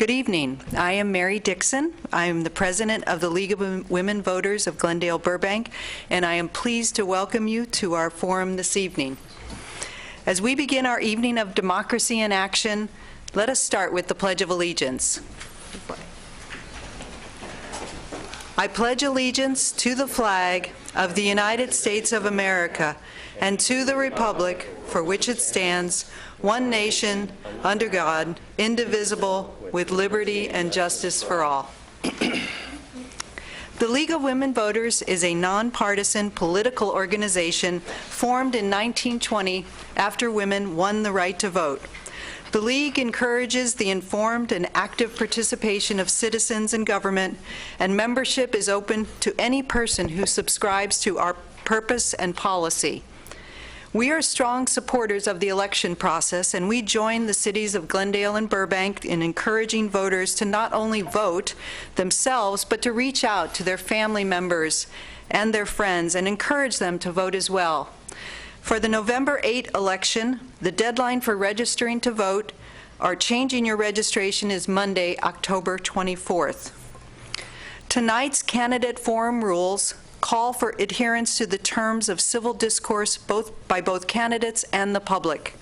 Good evening. I am Mary Dickson. I am the president of the League of Women Voters of Glendale, Burbank, and I am pleased to welcome you to our forum this evening. As we begin our evening of democracy in action, let us start with the Pledge of Allegiance. I pledge allegiance to the flag of the United States of America and to the republic for which it stands, one nation, under God, indivisible, with liberty and justice for all. The League of Women Voters is a nonpartisan political organization formed in 1920 after women won the right to vote. The League encourages the informed and active participation of citizens in government, and membership is open to any person who subscribes to our purpose and policy. We are strong supporters of the election process, and we join the cities of Glendale and Burbank in encouraging voters to not only vote themselves, but to reach out to their family members and their friends and encourage them to vote as well. For the November 8 election, the deadline for registering to vote or changing your registration is Monday, October 24th. Tonight's candidate forum rules call for adherence to the terms of civil discourse by both candidates and the public.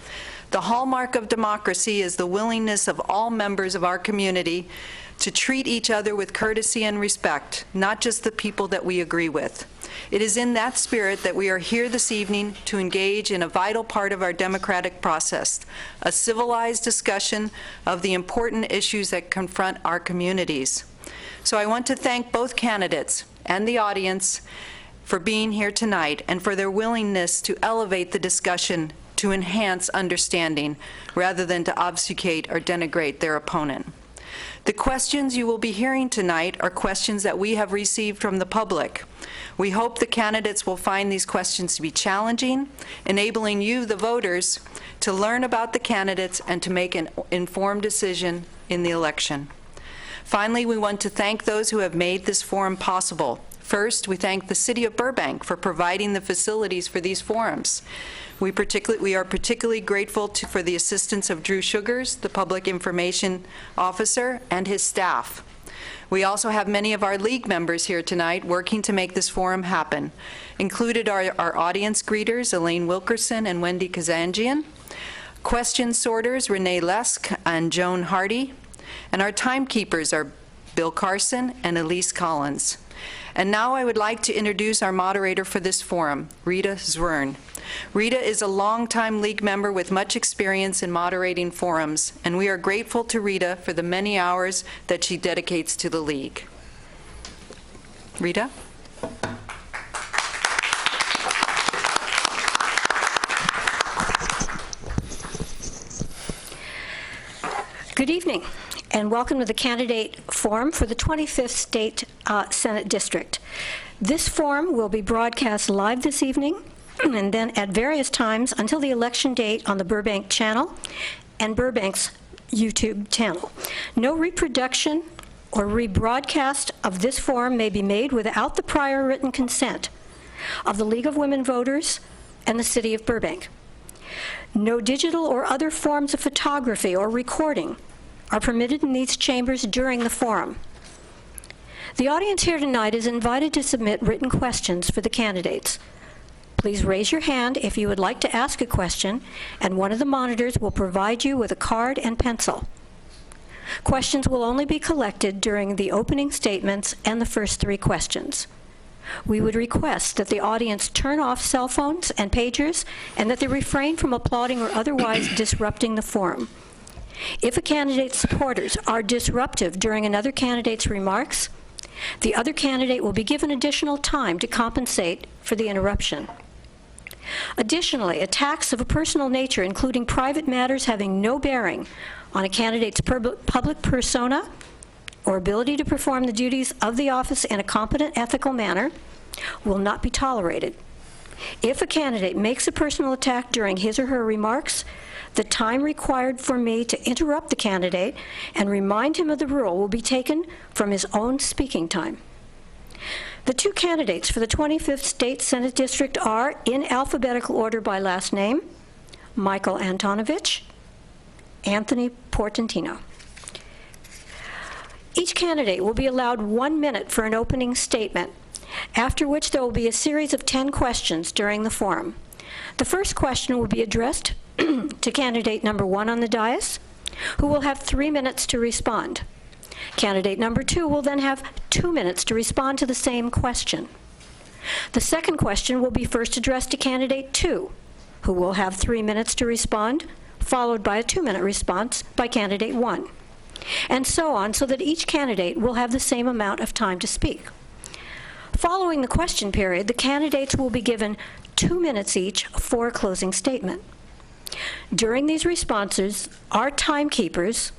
The hallmark of democracy is the willingness of all members of our community to treat each other with courtesy and respect, not just the people that we agree with. It is in that spirit that we are here this evening to engage in a vital part of our democratic process, a civilized discussion of the important issues that confront our communities. So I want to thank both candidates and the audience for being here tonight and for their willingness to elevate the discussion to enhance understanding rather than to obfuscate or denigrate their opponent. The questions you will be hearing tonight are questions that we have received from the public. We hope the candidates will find these questions to be challenging, enabling you, the voters, to learn about the candidates and to make an informed decision in the election. Finally, we want to thank those who have made this forum possible. First, we thank the City of Burbank for providing the facilities for these forums. We are particularly grateful for the assistance of Drew Sugars, the Public Information Officer, and his staff. We also have many of our League members here tonight working to make this forum happen. Included are our audience greeters, Elaine Wilkerson and Wendy Kazanjian, question sorters, Renee Lesk and Joan Hardy, and our timekeepers are Bill Carson and Elise Collins. And now I would like to introduce our moderator for this forum, Rita ZWERN. Rita is a longtime League member with much experience in moderating forums, and we are grateful to Rita for the many hours that she dedicates to the League. Rita? Good evening, and welcome to the candidate forum for the 25th State Senate District. This forum will be broadcast live this evening and then at various times until the election date on the DeBurbankChannel and Burbank's YouTube channel. No reproduction or rebroadcast of this forum may be made without the prior written consent of the League of Women Voters and the City of Burbank. No digital or other forms of photography or recording are permitted in these chambers during the forum. The audience here tonight is invited to submit written questions for the candidates. Please raise your hand if you would like to ask a question, and one of the monitors will provide you with a card and pencil. Questions will only be collected during the opening statements and the first 3 questions. We would request that the audience turn off cell phones and pagers and that they refrain from applauding or otherwise disrupting the forum. If a candidate's supporters are disruptive during another candidate's remarks, the other candidate will be given additional time to compensate for the interruption. Additionally, attacks of a personal nature, including private matters having no bearing on a candidate's public persona or ability to perform the duties of the office in a competent, ethical manner, will not be tolerated. If a candidate makes a personal attack during his or her remarks, the time required for me to interrupt the candidate and remind him of the rule will be taken from his own speaking time. The 2 candidates for the 25th State Senate District are, in alphabetical order by last name, Michael Antonovich, Anthony Portantino. Each candidate will be allowed 1 minute for an opening statement, after which there will be a series of 10 questions during the forum. The first question will be addressed to candidate number 1 on the dais, who will have 3 minutes to respond. Candidate number 2 will then have 2 minutes to respond to the same question. The second question will be first addressed to candidate 2, who will have 3 minutes to respond, followed by a 2-minute response by candidate 1, and so on, so that each candidate will have the same amount of time to speak. Following the question period, the candidates will be given 2 minutes each for a closing statement. During these responses, our timekeepers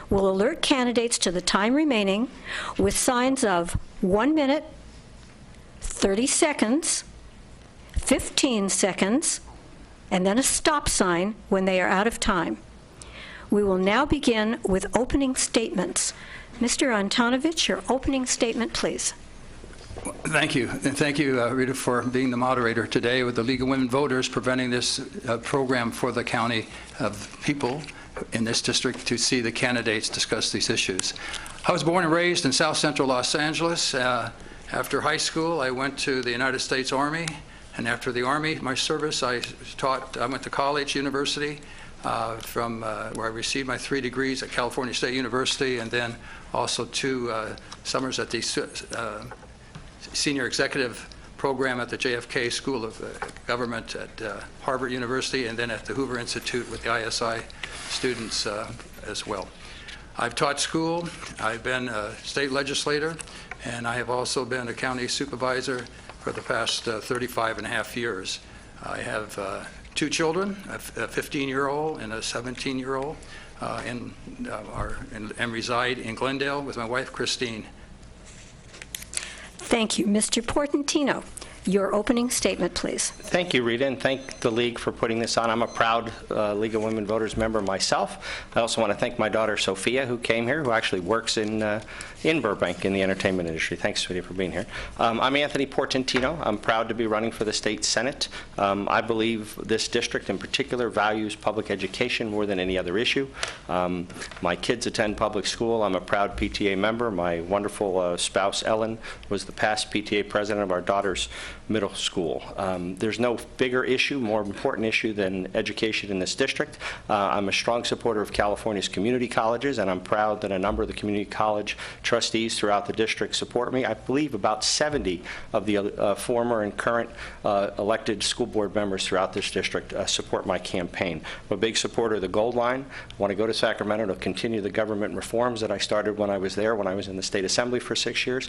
will alert candidates to the time remaining with signs of 1 minute, 30 seconds, 15 seconds, and then a stop sign when they are out of time. We will now begin with opening statements. Mr. Antonovich, your opening statement, please. Thank you. And thank you, Rita, for being the moderator today with the League of Women Voters, presenting this program for the county of people in this district to see the candidates discuss these issues. I was born and raised in South Central Los Angeles. After high school, I went to the United States Army, and after the Army, my service, I went to college, university, where I received my 3 degrees at California State University, and then also 2 summers at the Senior Executive Program at the JFK School of Government at Harvard University, and then at the Hoover Institute with the ISI students as well. I've taught school, I've been a state legislator, and I have also been a county supervisor for the past 35 and a half years. I have 2 children, a 15-year-old and a 17-year-old, and reside in Glendale with my wife, Christine. Thank you. Mr. Portantino, your opening statement, please. Thank you, Rita, and thank the League for putting this on. I'm a proud League of Women Voters member myself. I also want to thank my daughter, Sophia, who came here, who actually works in Burbank in the entertainment industry. Thanks, Sophia, for being here. I'm Anthony Portantino. I'm proud to be running for the state Senate. I believe this district in particular values public education more than any other issue. My kids attend public school. I'm a proud PTA member. My wonderful spouse, Ellen, was the past PTA president of our daughter's middle school. There's no bigger issue, more important issue than education in this district. I'm a strong supporter of California's community colleges, and I'm proud that a number of the community college trustees throughout the district support me. I believe about 70 of the former and current elected school board members throughout this district support my campaign. I'm a big supporter of the Gold Line. I want to go to Sacramento to continue the government reforms that I started when I was there, when I was in the State Assembly for 6 years.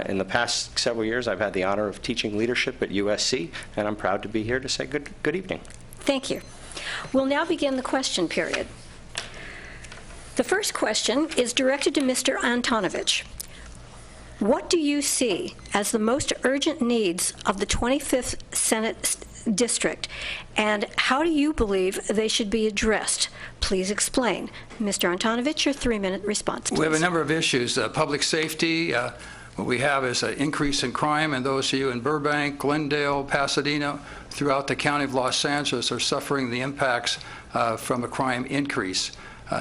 In the past several years, I've had the honor of teaching leadership at USC, and I'm proud to be here to say good evening. Thank you. We'll now begin the question period. The first question is directed to Mr. Antonovich. What do you see as the most urgent needs of the 25th Senate District, and how do you believe they should be addressed? Please explain. Mr. Antonovich, your 3-minute response, please. We have a number of issues. Public safety. What we have is an increase in crime, and those of you in Burbank, Glendale, Pasadena, throughout the county of Los Angeles are suffering the impacts from a crime increase.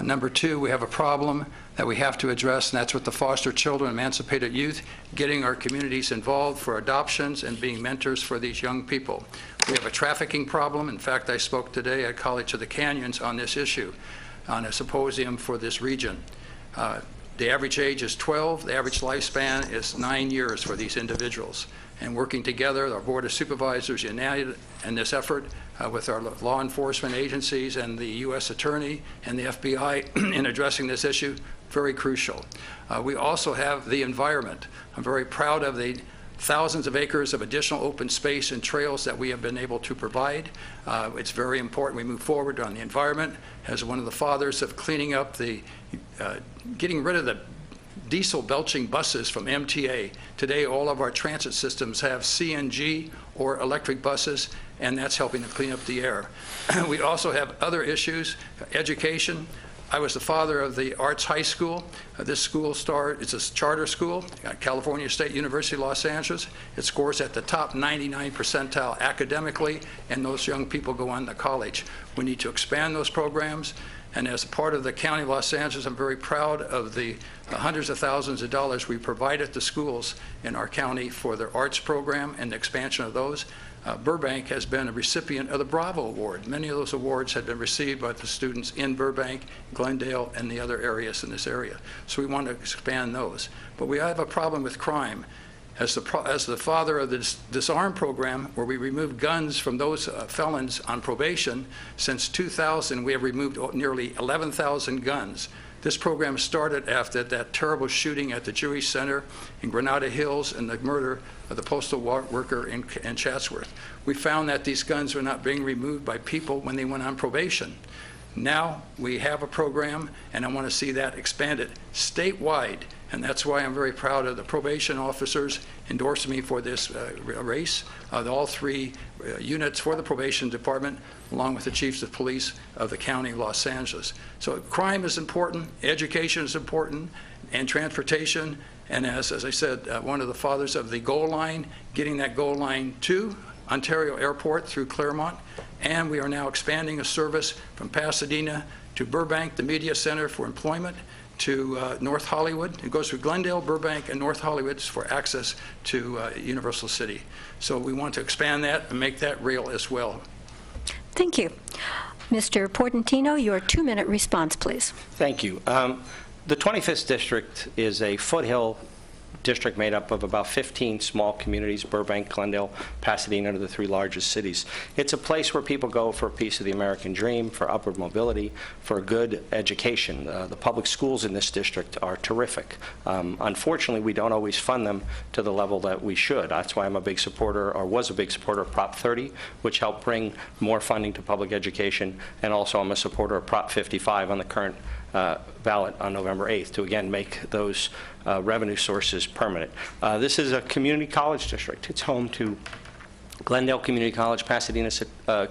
Number 2, we have a problem that we have to address, and that's with the foster children, emancipated youth, getting our communities involved for adoptions and being mentors for these young people. We have a trafficking problem. In fact, I spoke today at College of the Canyons on this issue, on a symposium for this region. The average age is 12. The average lifespan is 9 years for these individuals. And working together, our Board of Supervisors united in this effort with our law enforcement agencies and the U.S. Attorney and the FBI in addressing this issue, very crucial. We also have the environment. I'm very proud of the thousands of acres of additional open space and trails that we have been able to provide. It's very important we move forward on the environment. As one of the fathers of cleaning up the, getting rid of the diesel belching buses from MTA. Today, all of our transit systems have CNG or electric buses, and that's helping to clean up the air. We also have other issues, education. I was the father of the Arts High School. This school it's a charter school at California State University, Los Angeles. It scores at the top 99 percentile academically, and those young people go on to college. We need to expand those programs. And as a part of the County of Los Angeles, I'm very proud of the hundreds of thousands of dollars we provided to schools in our county for their arts program and the expansion of those. Burbank has been a recipient of the Bravo Award. Many of those awards have been received by the students in Burbank, Glendale, and the other areas in this area. So we want to expand those. But we have a problem with crime. As the father of the disarm program, where we removed guns from those felons on probation, since 2000 we have removed nearly 11,000 guns. This program started after that terrible shooting at the Jewish Center in Granada Hills and the murder of the postal worker in Chatsworth. We found that these guns were not being removed by people when they went on probation. Now we have a program, and I want to see that expanded statewide. And that's why I'm very proud of the probation officers endorsing me for this race. All three units for the probation department, along with the chiefs of police of the County of Los Angeles. So crime is important, education is important, and transportation. And as I said, one of the fathers of the goal line, getting that goal line to Ontario Airport through Claremont. And we are now expanding a service from Pasadena to Burbank, the Media Center for Employment, to North Hollywood. It goes through Glendale, Burbank, and North Hollywood for access to Universal City. So we want to expand that and make that real as well. Thank you. Mr. Portantino, your 2-minute response, please. Thank you. The 25th District is a foothill district made up of about 15 small communities: Burbank, Glendale, Pasadena are the 3 largest cities. It's a place where people go for a piece of the American dream, for upward mobility, for a good education. The public schools in this district are terrific. Unfortunately, we don't always fund them to the level that we should. That's why I'm a big supporter, or was a big supporter, of Prop 30, which helped bring more funding to public education, and also I'm a supporter of Prop 55 on the current ballot on November 8th to again make those revenue sources permanent. This is a community college district. It's home to Glendale Community College, Pasadena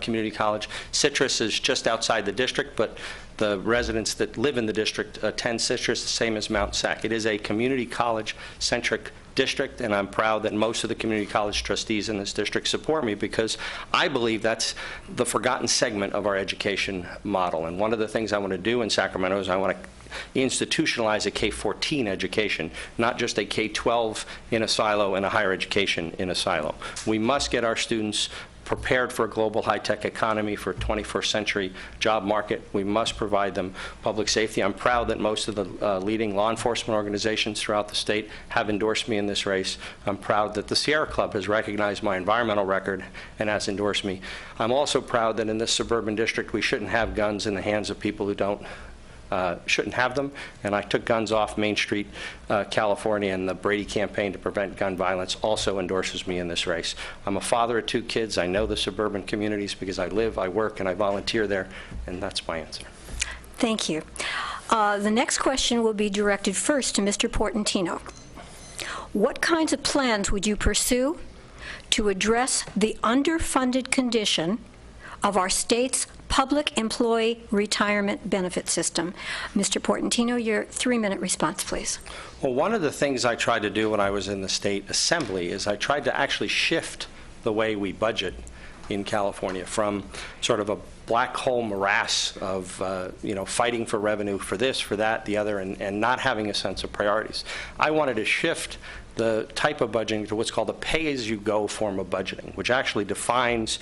Community College. Citrus is just outside the district, but the residents that live in the district attend Citrus, the same as Mount Sac. It is a community college-centric district, and I'm proud that most of the community college trustees in this district support me, because I believe that's the forgotten segment of our education model. And one of the things I want to do in Sacramento is I want to institutionalize a K-14 education, not just a K-12 in a silo and a higher education in a silo. We must get our students prepared for a global high-tech economy, for a 21st century job market. We must provide them public safety. I'm proud that most of the leading law enforcement organizations throughout the state have endorsed me in this race. I'm proud that the Sierra Club has recognized my environmental record and has endorsed me. I'm also proud that in this suburban district we shouldn't have guns in the hands of people who shouldn't have them, and I took guns off Main Street, California, and the Brady campaign to prevent gun violence also endorses me in this race. I'm a father of 2 kids. I know the suburban communities because I live, I work, and I volunteer there, and that's my answer. Thank you. The next question will be directed first to Mr. Portantino. What kinds of plans would you pursue to address the underfunded condition of our state's public employee retirement benefit system? Mr. Portantino, your 3-minute response, please. Well, one of the things I tried to do when I was in the state assembly is I tried to actually shift the way we budget in California from sort of a black hole morass of fighting for revenue for this, for that, the other, and not having a sense of priorities. I wanted to shift the type of budgeting to what's called a pay-as-you-go form of budgeting, which actually defines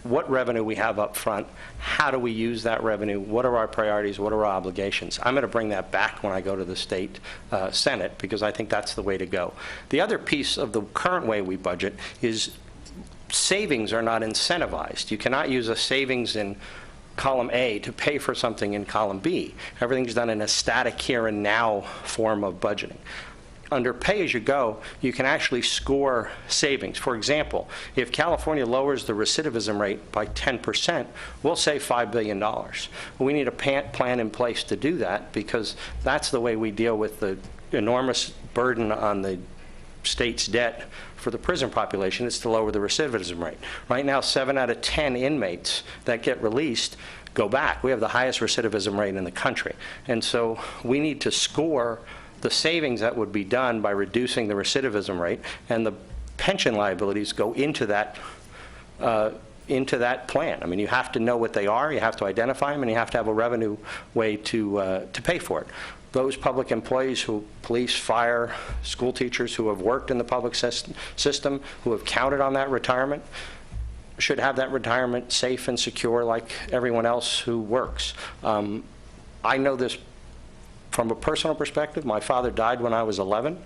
what revenue we have up front, how do we use that revenue, what are our priorities, what are our obligations. I'm going to bring that back when I go to the state Senate, because I think that's the way to go. The other piece of the current way we budget is savings are not incentivized. You cannot use a savings in column A to pay for something in column B. Everything's done in a static here and now form of budgeting. Under pay-as-you-go, you can actually score savings. For example, if California lowers the recidivism rate by 10%, we'll save $5 billion. We need a plan in place to do that, because that's the way we deal with the enormous burden on the state's debt for the prison population, is to lower the recidivism rate. Right now, 7 out of 10 inmates that get released go back. We have the highest recidivism rate in the country. And so we need to score the savings that would be done by reducing the recidivism rate, and the pension liabilities go into that into that plan. I mean, you have to know what they are, you have to identify them, and you have to have a revenue way to pay for it. Those public employees police, fire, school teachers who have worked in the public system, who have counted on that retirement, should have that retirement safe and secure like everyone else who works. I know this from a personal perspective. My father died when I was 11.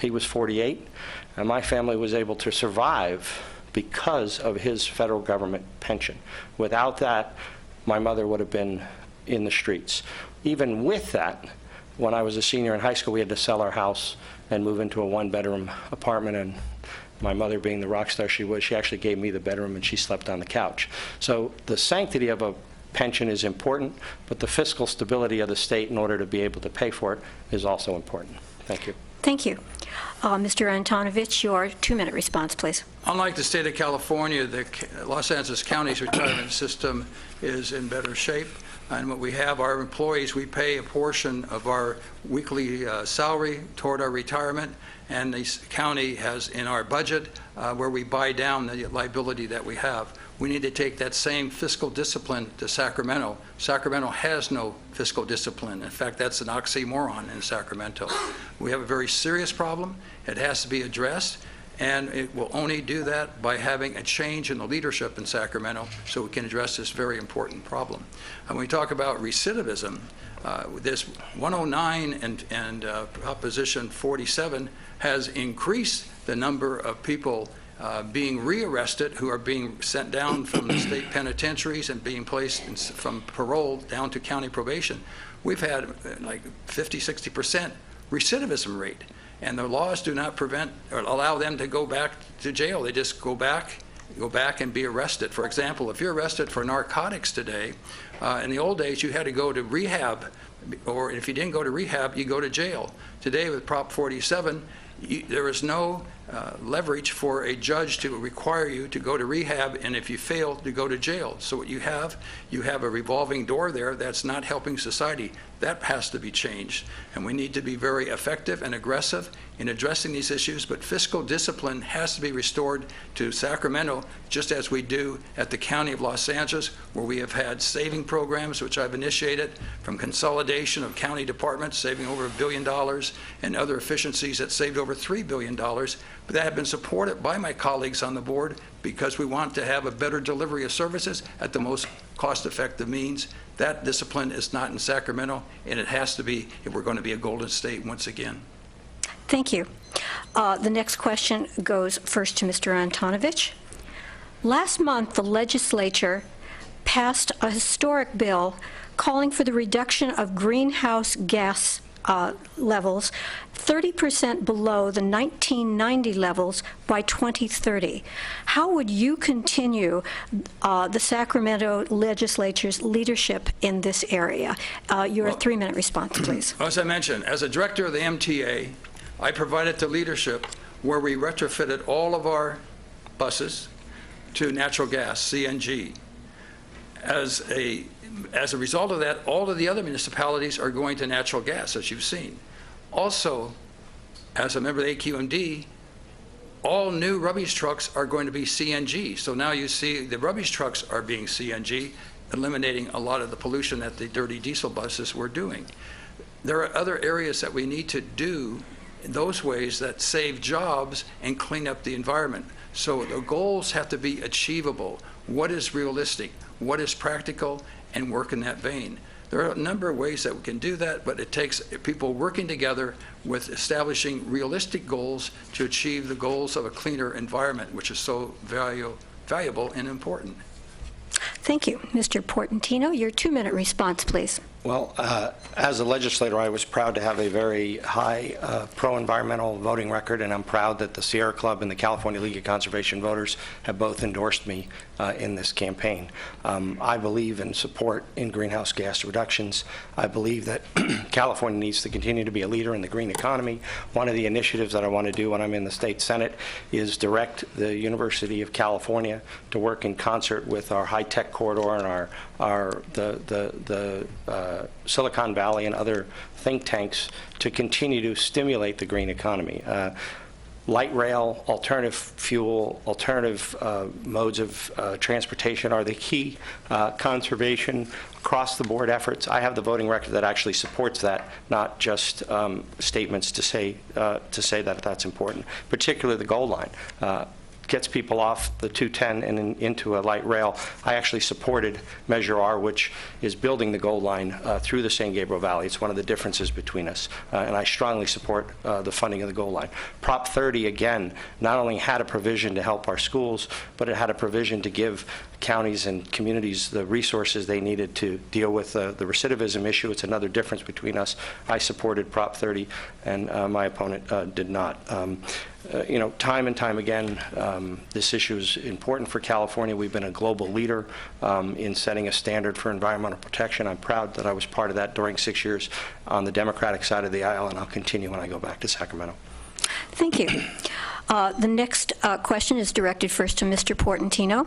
He was 48, and my family was able to survive because of his federal government pension. Without that, my mother would have been in the streets. Even with that, when I was a senior in high school, we had to sell our house and move into a one-bedroom apartment, and my mother, being the rock star she was, she actually gave me the bedroom and she slept on the couch. So the sanctity of a pension is important, but the fiscal stability of the state in order to be able to pay for it is also important. Thank you. Thank you. Mr. Antonovich, your 2-minute response, please. Unlike the state of California, the Los Angeles County's retirement system is in better shape. And what we have, our employees, we pay a portion of our weekly salary toward our retirement, and the county has in our budget where we buy down the liability that we have. We need to take that same fiscal discipline to Sacramento. Sacramento has no fiscal discipline. In fact, that's an oxymoron in Sacramento. We have a very serious problem. It has to be addressed, and it will only do that by having a change in the leadership in Sacramento so we can address this very important problem. And when we talk about recidivism, this 109 and Proposition 47 has increased the number of people being rearrested who are being sent down from the state penitentiaries and being placed from parole down to county probation. We've had like 50–60% recidivism rate, and the laws do not prevent or allow them to go back to jail. They just go back and be arrested. For example, if you're arrested for narcotics today, in the old days you had to go to rehab, or if you didn't go to rehab, you go to jail. Today with Prop 47, there is no leverage for a judge to require you to go to rehab, and if you fail, to go to jail. So what you have a revolving door there that's not helping society. That has to be changed, and we need to be very effective and aggressive in addressing these issues, but fiscal discipline has to be restored to Sacramento, just as we do at the County of Los Angeles, where we have had saving programs, which I've initiated, from consolidation of county departments, saving over $1 billion, and other efficiencies that saved over $3 billion. But that have been supported by my colleagues on the board because we want to have a better delivery of services at the most cost-effective means. That discipline is not in Sacramento, and it has to be if we're going to be a golden state once again. Thank you. The next question goes first to Mr. Antonovich. Last month, the legislature passed a historic bill calling for the reduction of greenhouse gas levels 30% below the 1990 levels by 2030. How would you continue the Sacramento legislature's leadership in this area? Your 3-minute response, please. As I mentioned, as a director of the MTA, I provided the leadership where we retrofitted all of our buses to natural gas, CNG. As a result of that, all of the other municipalities are going to natural gas, as you've seen. Also, as a member of the AQMD, all new rubbish trucks are going to be CNG. So now you see the rubbish trucks are being CNG, eliminating a lot of the pollution that the dirty diesel buses were doing. There are other areas that we need to do in those ways that save jobs and clean up the environment. So the goals have to be achievable. What is realistic? What is practical? And work in that vein. There are a number of ways that we can do that, but it takes people working together with establishing realistic goals to achieve the goals of a cleaner environment, which is so valuable and important. Thank you. Mr. Portantino, your 2-minute response, please. Well, as a legislator, I was proud to have a very high pro-environmental voting record, and I'm proud that the Sierra Club and the California League of Conservation Voters have both endorsed me in this campaign. I believe and support in greenhouse gas reductions. I believe that California needs to continue to be a leader in the green economy. One of the initiatives that I want to do when I'm in the state Senate is direct the University of California to work in concert with our high-tech corridor and the Silicon Valley and other think tanks to continue to stimulate the green economy. light rail, alternative fuel, alternative modes of transportation are the key. Conservation, across-the-board efforts. I have the voting record that actually supports that, not just statements to say that that's important, particularly the goal line. Gets people off the 210 and into a light rail. I actually supported Measure R, which is building the gold line through the San Gabriel Valley. It's one of the differences between us, and I strongly support the funding of the gold line. Prop 30, again, not only had a provision to help our schools, but it had a provision to give counties and communities the resources they needed to deal with the recidivism issue. It's another difference between us. I supported Prop 30, and my opponent did not. You know, time and time again, this issue is important for California. We've been a global leader in setting a standard for environmental protection. I'm proud that I was part of that during 6 years on the Democratic side of the aisle, and I'll continue when I go back to Sacramento. Thank you. The next question is directed first to Mr. Portantino.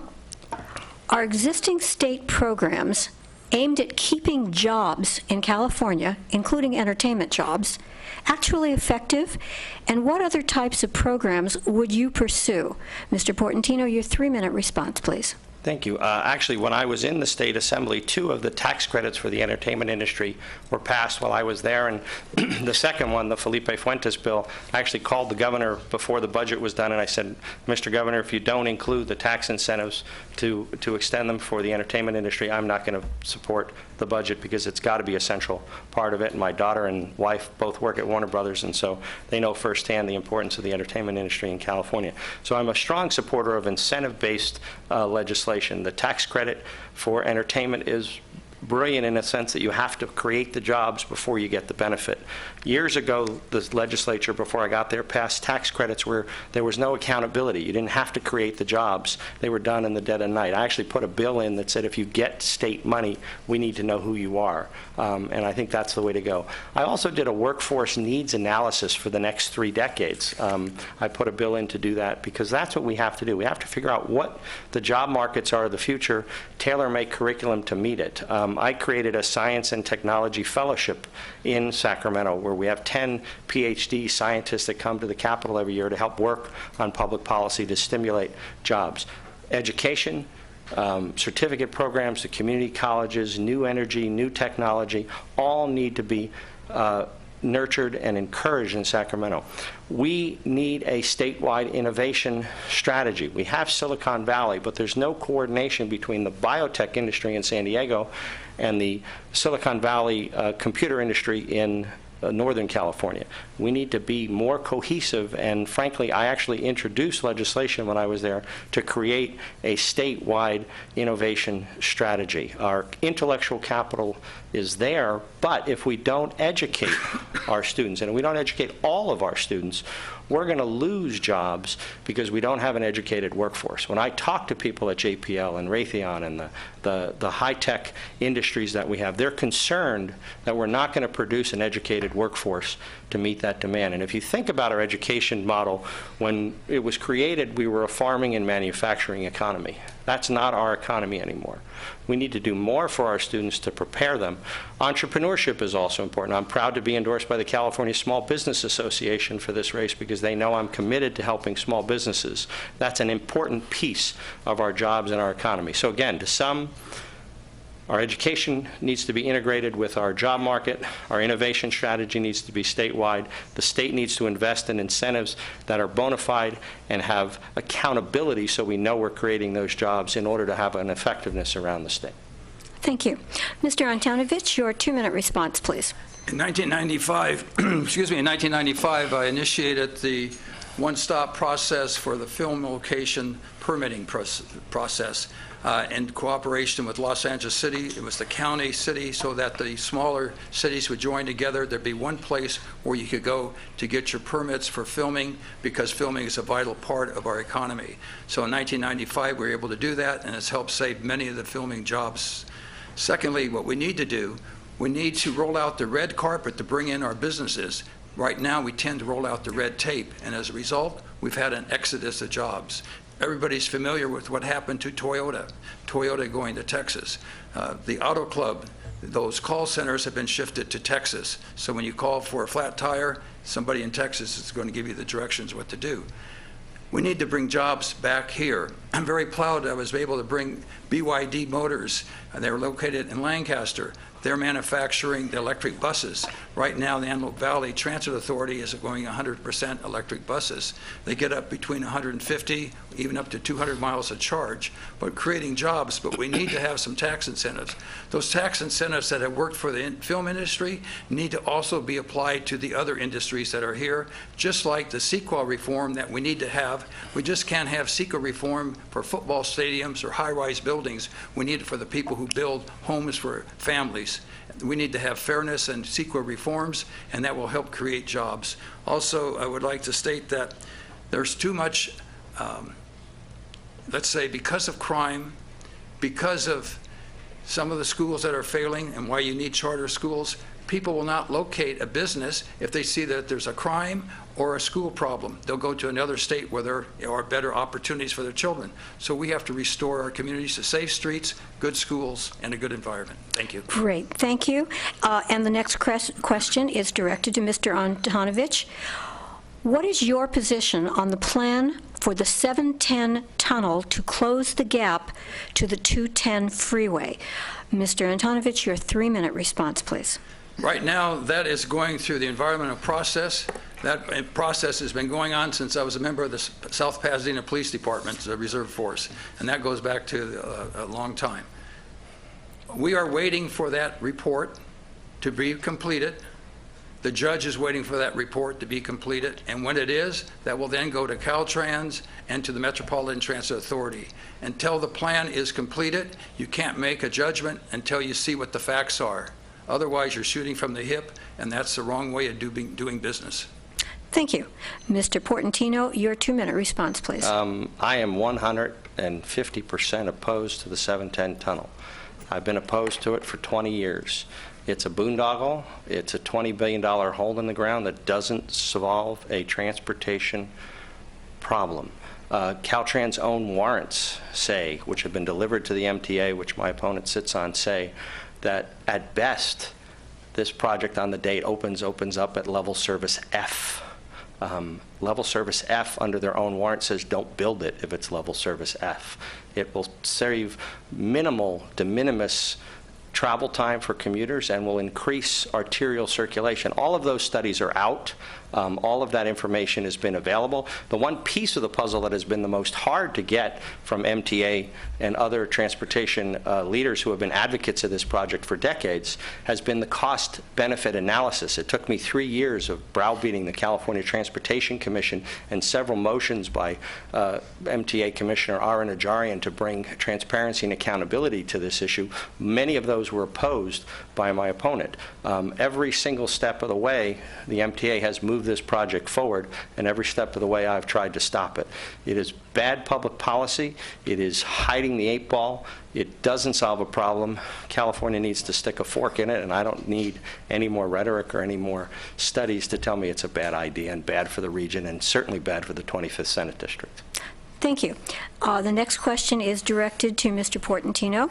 Are existing state programs aimed at keeping jobs in California, including entertainment jobs, actually effective? And what other types of programs would you pursue? Mr. Portantino, your 3-minute response, please. Thank you. Actually, when I was in the State Assembly, 2 of the tax credits for the entertainment industry were passed while I was there, and the second one, the Felipe Fuentes bill, I actually called the governor before the budget was done, and I said, Mr. Governor, if you don't include the tax incentives to extend them for the entertainment industry, I'm not going to support the budget, because it's got to be a central part of it. And my daughter and wife both work at Warner Brothers, and so they know firsthand the importance of the entertainment industry in California. So I'm a strong supporter of incentive-based legislation. The tax credit for entertainment is brilliant in a sense that you have to create the jobs before you get the benefit. Years ago, the legislature, before I got there, passed tax credits where there was no accountability. You didn't have to create the jobs. They were done in the dead of night. I actually put a bill in that said if you get state money, we need to know who you are. And I think that's the way to go. I also did a workforce needs analysis for the next 3 decades. I put a bill in to do that because that's what we have to do. We have to figure out what the job markets are of the future, tailor-make curriculum to meet it. I created a science and technology fellowship in Sacramento where we have 10 PhD scientists that come to the Capitol every year to help work on public policy to stimulate jobs. Education, certificate programs, the community colleges, new energy, new technology, all need to be nurtured and encouraged in Sacramento. We need a statewide innovation strategy. We have Silicon Valley, but there's no coordination between the biotech industry in San Diego and the Silicon Valley computer industry in Northern California. We need to be more cohesive, and frankly, I actually introduced legislation when I was there to create a statewide innovation strategy. Our intellectual capital is there, but if we don't educate our students, and we don't educate all of our students, we're going to lose jobs because we don't have an educated workforce. When I talk to people at JPL and Raytheon and the high-tech industries that we have, they're concerned that we're not going to produce an educated workforce to meet that demand. And if you think about our education model, when it was created, we were a farming and manufacturing economy. That's not our economy anymore. We need to do more for our students to prepare them. Entrepreneurship is also important. I'm proud to be endorsed by the California Small Business Association for this race because they know I'm committed to helping small businesses. That's an important piece of our jobs and our economy. So again, to sum, our education needs to be integrated with our job market. Our innovation strategy needs to be statewide. The state needs to invest in incentives that are bona fide and have accountability so we know we're creating those jobs in order to have an effectiveness around the state. Thank you. Mr. Antonovich, your 2-minute response, please. In 1995, in 1995, I initiated the one-stop process for the film location permitting process. In cooperation with Los Angeles City. It was the county, city, so that the smaller cities would join together. There'd be one place where you could go to get your permits for filming, because filming is a vital part of our economy. So in 1995, we were able to do that, and it's helped save many of the filming jobs. Secondly, what we need to do, we need to roll out the red carpet to bring in our businesses. Right now, we tend to roll out the red tape, and as a result, we've had an exodus of jobs. Everybody's familiar with what happened to Toyota going to Texas. The Auto Club those call centers have been shifted to Texas. So when you call for a flat tire, somebody in Texas is going to give you the directions what to do. We need to bring jobs back here. I'm very proud I was able to bring BYD Motors, and they're located in Lancaster. They're manufacturing the electric buses. Right now, the Antelope Valley Transit Authority is going 100% electric buses. They get up between 150, even up to 200 miles a charge, but creating jobs. But we need to have some tax incentives. Those tax incentives that have worked for the film industry need to also be applied to the other industries that are here, just like the CEQA reform that we need to have. We just can't have CEQA reform for football stadiums or high-rise buildings. We need it for the people who build homes for families. We need to have fairness and CEQA reforms, and that will help create jobs. Also, I would like to state that there's too much, let's say, because of crime, because of some of the schools that are failing and why you need charter schools, people will not locate a business if they see that there's a crime or a school problem. They'll go to another state where there are better opportunities for their children. So we have to restore our communities to safe streets, good schools, and a good environment. Thank you. Great, thank you. And the next question is directed to Mr. Antonovich. What is your position on the plan for the 710 tunnel to close the gap to the 210 freeway? Mr. Antonovich, your 3-minute response, please. Right now, that is going through the environmental process. That process has been going on since I was a member of the South Pasadena Police Department, the reserve force, and that goes back to a long time. We are waiting for that report to be completed. The judge is waiting for that report to be completed, and when it is, that will then go to Caltrans and to the Metropolitan Transit Authority. Until the plan is completed, you can't make a judgment until you see what the facts are. Otherwise, you're shooting from the hip, and that's the wrong way of doing business. Thank you. Mr. Portantino, your 2-minute response, please. I am 150% opposed to the 710 tunnel. I've been opposed to it for 20 years. It's a boondoggle. It's a $20 billion hole in the ground that doesn't solve a transportation problem. Caltrans' own warrants say, which have been delivered to the MTA, which my opponent sits on, say that at best, this project on the date opens up at level service F. Level service F under their own warrant says don't build it if it's level service F. It will save minimal, de minimis travel time for commuters and will increase arterial circulation. All of those studies are out. All of that information has been available. The one piece of the puzzle that has been the most hard to get from MTA and other transportation leaders who have been advocates of this project for decades has been the cost-benefit analysis. It took me 3 years of browbeating the California Transportation Commission and several motions by MTA Commissioner Ara Najarian to bring transparency and accountability to this issue. Many of those were opposed by my opponent. Every single step of the way, the MTA has moved this project forward, and every step of the way I've tried to stop it. It is bad public policy. It is hiding the 8 ball. It doesn't solve a problem. California needs to stick a fork in it, and I don't need any more rhetoric or any more studies to tell me it's a bad idea and bad for the region and certainly bad for the 25th Senate District. Thank you. The next question is directed to Mr. Portantino.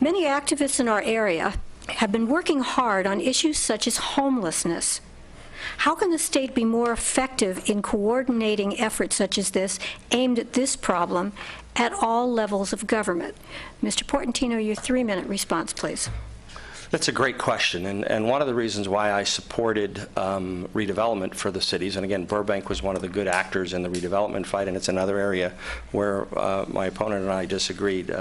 Many activists in our area have been working hard on issues such as homelessness. How can the state be more effective in coordinating efforts such as this aimed at this problem at all levels of government? Mr. Portantino, your 3-minute response, please. That's a great question, and one of the reasons why I supported redevelopment for the cities, and again, Burbank was one of the good actors in the redevelopment fight, and it's another area where my opponent and I disagreed.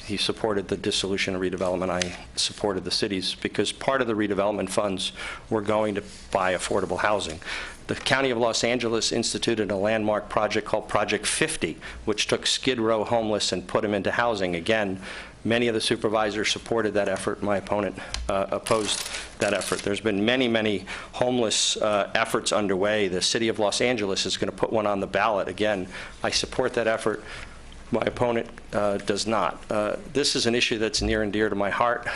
He supported the dissolution and redevelopment. I supported the cities because part of the redevelopment funds were going to buy affordable housing. The County of Los Angeles instituted a landmark project called Project 50, which took Skid Row homeless and put them into housing. Again, many of the supervisors supported that effort. My opponent opposed that effort. There's been many, many homeless efforts underway. The City of Los Angeles is going to put one on the ballot. Again, I support that effort. My opponent does not. This is an issue that's near and dear to my heart.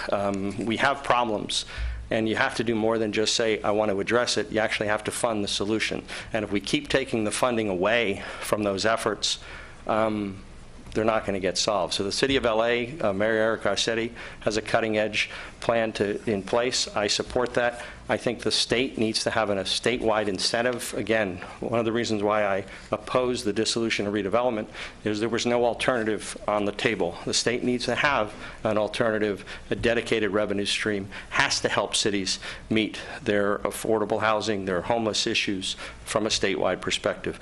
We have problems, and you have to do more than just say, I want to address it. You actually have to fund the solution. And if we keep taking the funding away from those efforts, they're not going to get solved. So the City of LA, Mayor Eric Garcetti, has a cutting-edge plan in place. I support that. I think the state needs to have a statewide incentive. Again, one of the reasons why I oppose the dissolution and redevelopment is there was no alternative on the table. The state needs to have an alternative, a dedicated revenue stream, has to help cities meet their affordable housing, their homeless issues from a statewide perspective.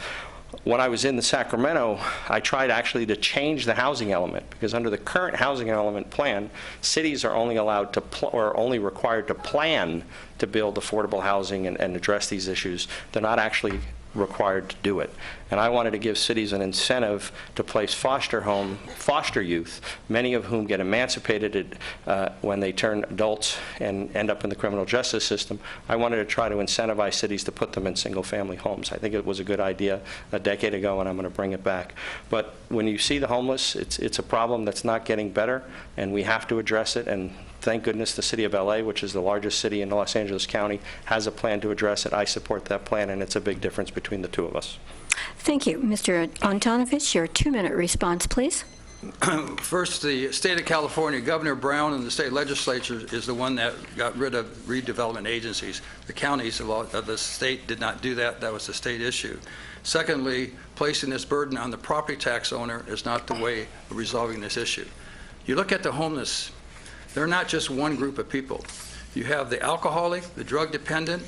When I was in Sacramento, I tried actually to change the housing element, because under the current housing element plan, cities are only allowed to, or only required to plan to build affordable housing and address these issues. They're not actually required to do it. And I wanted to give cities an incentive to place foster youth, many of whom get emancipated when they turn adults and end up in the criminal justice system. I wanted to try to incentivize cities to put them in single-family homes. I think it was a good idea a decade ago, and I'm going to bring it back. But when you see the homeless, it's a problem that's not getting better, and we have to address it. And thank goodness the City of LA, which is the largest city in Los Angeles County, has a plan to address it. I support that plan, and it's a big difference between the two of us. Thank you. Mr. Antonovich, your 2-minute response, please. First, the state of California, Governor Brown and the state legislature is the one that got rid of redevelopment agencies. The counties of the state did not do that. That was a state issue. Secondly, placing this burden on the property tax owner is not the way of resolving this issue. You look at the homeless, they're not just one group of people. You have the alcoholic, the drug dependent,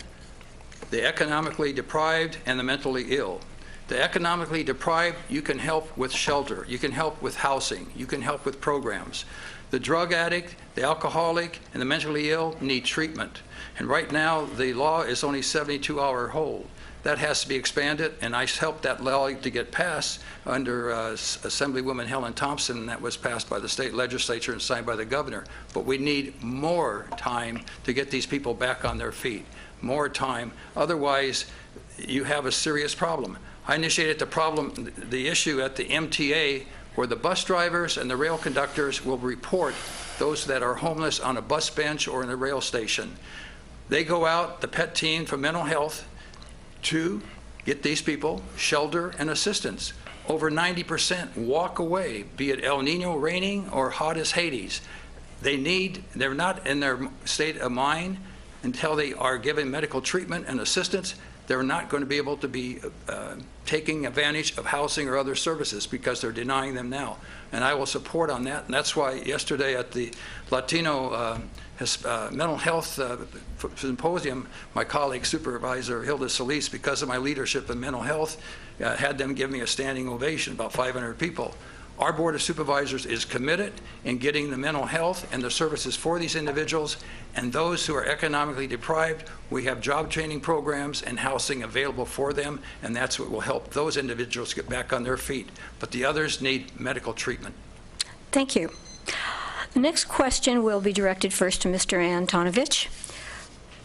the economically deprived, and the mentally ill. The economically deprived, you can help with shelter, you can help with housing, you can help with programs. The drug addict, the alcoholic, and the mentally ill need treatment. And right now, the law is only 72-hour hold. That has to be expanded, and I helped that law to get passed under Assemblywoman Helen Thompson, and that was passed by the state legislature and signed by the governor. But we need more time to get these people back on their feet, more time. Otherwise, you have a serious problem. I initiated the issue at the MTA, where the bus drivers and the rail conductors will report those that are homeless on a bus bench or in a rail station. They go out, the PET team for mental health, to get these people shelter and assistance. Over 90% walk away, be it El Nino raining or hot as Hades. They're not in their state of mind until they are given medical treatment and assistance. They're not going to be able to be taking advantage of housing or other services because they're denying them now. And I will support on that. And that's why yesterday at the Latino mental health symposium, my colleague Supervisor Hilda Solis, because of my leadership in mental health, had them give me a standing ovation, about 500 people. Our Board of Supervisors is committed in getting the mental health and the services for these individuals, and those who are economically deprived, we have job training programs and housing available for them, and that's what will help those individuals get back on their feet. But the others need medical treatment. Thank you. The next question will be directed first to Mr. Antonovich.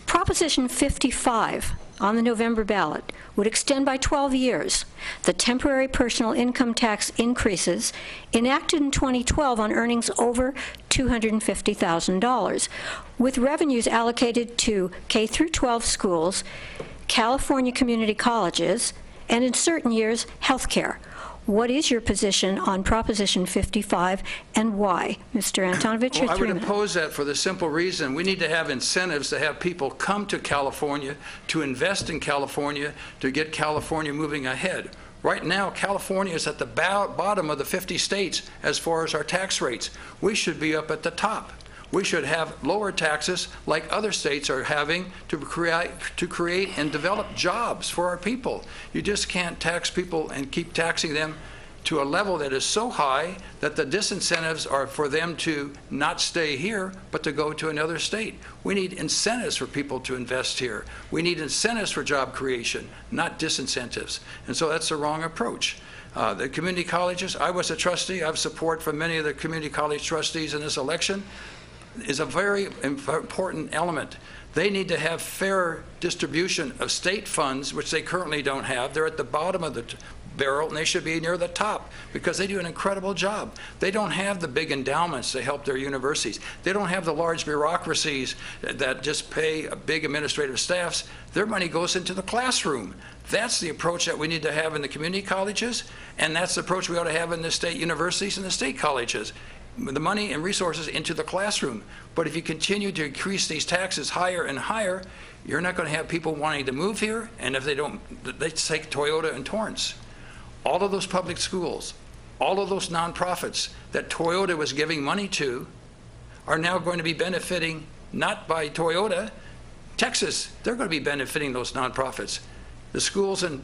Proposition 55 on the November ballot would extend by 12 years the temporary personal income tax increases enacted in 2012 on earnings over $250,000, with revenues allocated to K-12 schools, California community colleges, and in certain years, healthcare. What is your position on Proposition 55 and why? Mr. Antonovich, Well, I would 3 minutes. oppose that for the simple reason we need to have incentives to have people come to California, to invest in California, to get California moving ahead. Right now, California is at the bottom of the 50 states as far as our tax rates. We should be up at the top. We should have lower taxes like other states are having to create and develop jobs for our people. You just can't tax people and keep taxing them to a level that is so high that the disincentives are for them to not stay here, but to go to another state. We need incentives for people to invest here. We need incentives for job creation, not disincentives. And so that's the wrong approach. The community colleges, I was a trustee. I have support from many of the community college trustees in this election. Is a very important element. They need to have fair distribution of state funds, which they currently don't have. They're at the bottom of the barrel, and they should be near the top because they do an incredible job. They don't have the big endowments to help their universities. They don't have the large bureaucracies that just pay big administrative staffs. Their money goes into the classroom. That's the approach that we need to have in the community colleges, and that's the approach we ought to have in the state universities and the state colleges. The money and resources into the classroom. But if you continue to increase these taxes higher and higher, you're not going to have people wanting to move here, and if they don't, they take Toyota and Torrance. All of those public schools, all of those nonprofits that Toyota was giving money to are now going to be benefiting not by Toyota, Texas. They're going to be benefiting those nonprofits. The schools in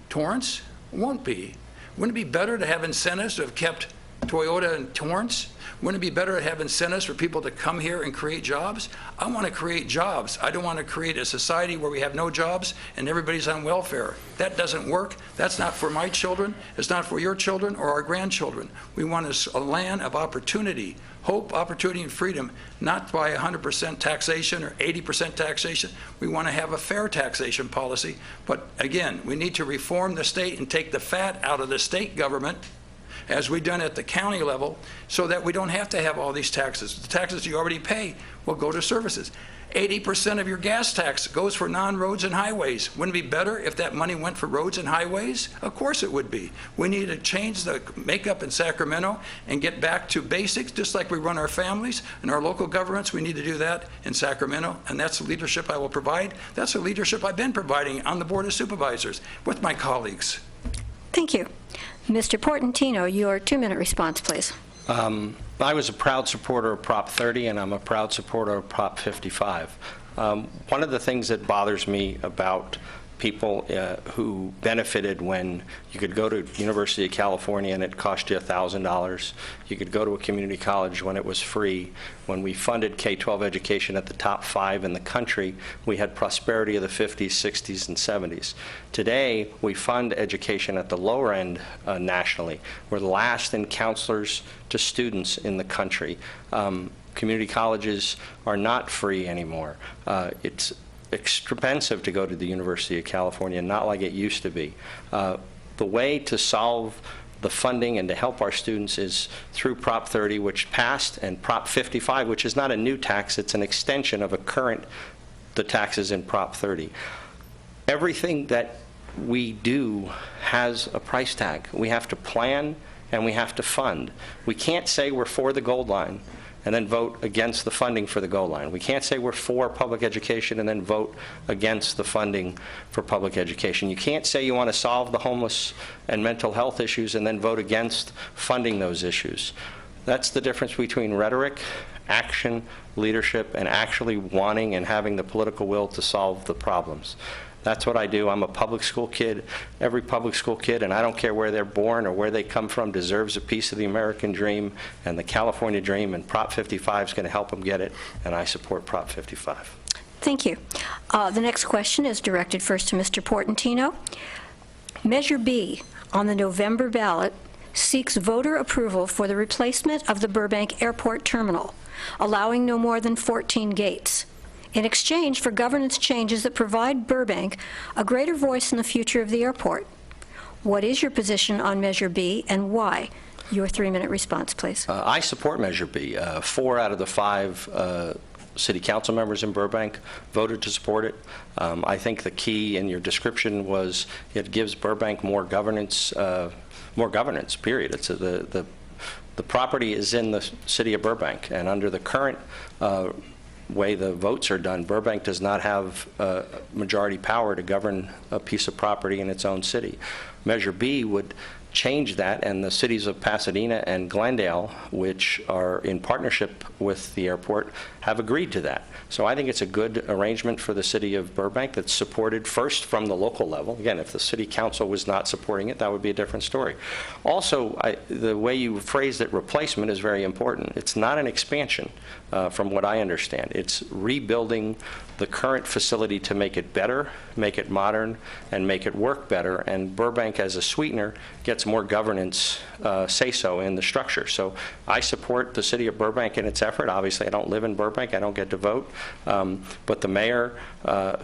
Torrance won't be. Wouldn't it be better to have incentives to have kept Toyota and Torrance? Wouldn't it be better to have incentives for people to come here and create jobs? I want to create jobs. I don't want to create a society where we have no jobs and everybody's on welfare. That doesn't work. That's not for my children. It's not for your children or our grandchildren. We want a land of opportunity, hope, opportunity, and freedom, not by 100% taxation or 80% taxation. We want to have a fair taxation policy. But again, we need to reform the state and take the fat out of the state government, as we've done at the county level, so that we don't have to have all these taxes. The taxes you already pay will go to services. 80% of your gas tax goes for non-roads and highways. Wouldn't it be better if that money went for roads and highways? Of course it would be. We need to change the makeup in Sacramento and get back to basics, just like we run our families and our local governments. We need to do that in Sacramento, and that's the leadership I will provide. That's the leadership I've been providing on the Board of Supervisors with my colleagues. Thank you. Mr. Portantino, your 2-minute response, please. I was a proud supporter of Prop 30, and I'm a proud supporter of Prop 55. One of the things that bothers me about people who benefited when you could go to University of California and it cost you $1,000. You could go to a community college when it was free. When we funded K-12 education at the top 5 in the country, we had prosperity of the 50s, 60s, and 70s. Today, we fund education at the lower end nationally. We're last in counselors to students in the country. Community colleges are not free anymore. It's expensive to go to the University of California, not like it used to be. The way to solve the funding and to help our students is through Prop 30, which passed, and Prop 55, which is not a new tax, it's an extension of the taxes in Prop 30. Everything that we do has a price tag. We have to plan and we have to fund. We can't say we're for the gold line and then vote against the funding for the goal line. We can't say we're for public education and then vote against the funding for public education. You can't say you want to solve the homeless and mental health issues and then vote against funding those issues. That's the difference between rhetoric, action, leadership, and actually wanting and having the political will to solve the problems. That's what I do. I'm a public school kid. Every public school kid, and I don't care where they're born or where they come from, deserves a piece of the American dream and the California dream, and Prop 55 is going to help them get it, and I support Prop 55. Thank you. The next question is directed first to Mr. Portantino. Measure B on the November ballot seeks voter approval for the replacement of the Burbank Airport Terminal, allowing no more than 14 gates, in exchange for governance changes that provide Burbank a greater voice in the future of the airport. What is your position on Measure B and why? Your 3-minute response, please. I support Measure B. 4 out of the 5 city council members in Burbank voted to support it. I think the key in your description was it gives Burbank more governance, period. It's the property is in the city of Burbank, and under the current way the votes are done, Burbank does not have majority power to govern a piece of property in its own city. Measure B would change that, and the cities of Pasadena and Glendale, which are in partnership with the airport, have agreed to that. So I think it's a good arrangement for the city of Burbank that's supported first from the local level. Again, if the city council was not supporting it, that would be a different story. Also, the way you phrased it, replacement, is very important. It's not an expansion, from what I understand. It's rebuilding the current facility to make it better, make it modern, and make it work better. And Burbank, as a sweetener, gets gets more governance say-so in the structure. So I support the city of Burbank in its effort. Obviously, I don't live in Burbank. I don't get to vote. But the mayor,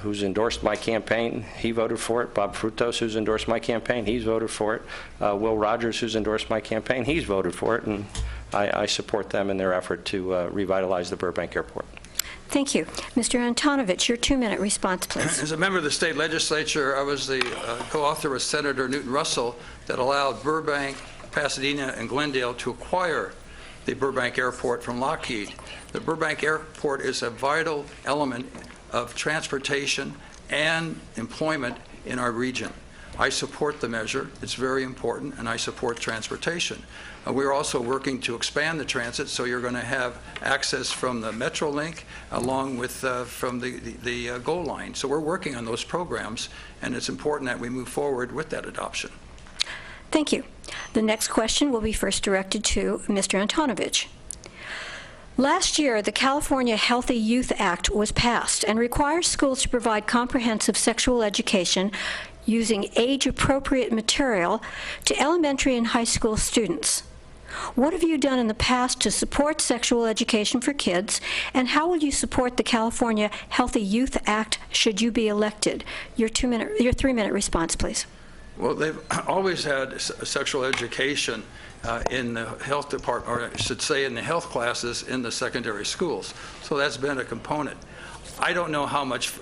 who's endorsed my campaign, he voted for it. Bob Frutos, who's endorsed my campaign, he's voted for it. Will Rogers, who's endorsed my campaign, he's voted for it. And I support them in their effort to revitalize the Burbank Airport. Thank you. Mr. Antonovich, your 2-minute response, please. As a member of the state legislature, I was the co-author with Senator Newton Russell that allowed Burbank, Pasadena, and Glendale to acquire the Burbank Airport from Lockheed. The Burbank Airport is a vital element of transportation and employment in our region. I support the measure. It's very important, and I support transportation. We're also working to expand the transit, so you're going to have access from the Metrolink along with from the GO line. So we're working on those programs, and it's important that we move forward with that adoption. Thank you. The next question will be first directed to Mr. Antonovich. Last year, the California Healthy Youth Act was passed and requires schools to provide comprehensive sexual education using age-appropriate material to elementary and high school students. What have you done in the past to support sexual education for kids, and how will you support the California Healthy Youth Act should you be elected? Your 3-minute response, please. Well, they've always had sexual education in the health department, or I should say in the health classes in the secondary schools. So that's been a component. I don't know how much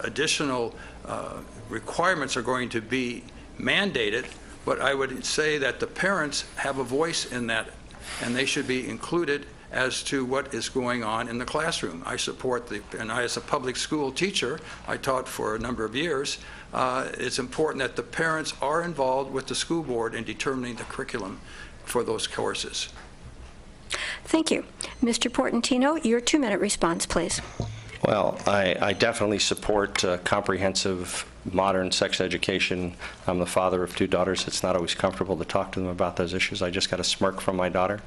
additional requirements are going to be mandated, but I would say that the parents have a voice in that, and they should be included as to what is going on in the classroom. I support and I, as a public school teacher, I taught for a number of years, it's important that the parents are involved with the school board in determining the curriculum for those courses. Thank you. Mr. Portantino, your 2-minute response, please. Well, I definitely support comprehensive modern sex education. I'm the father of 2 daughters. It's not always comfortable to talk to them about those issues. I just got a smirk from my daughter.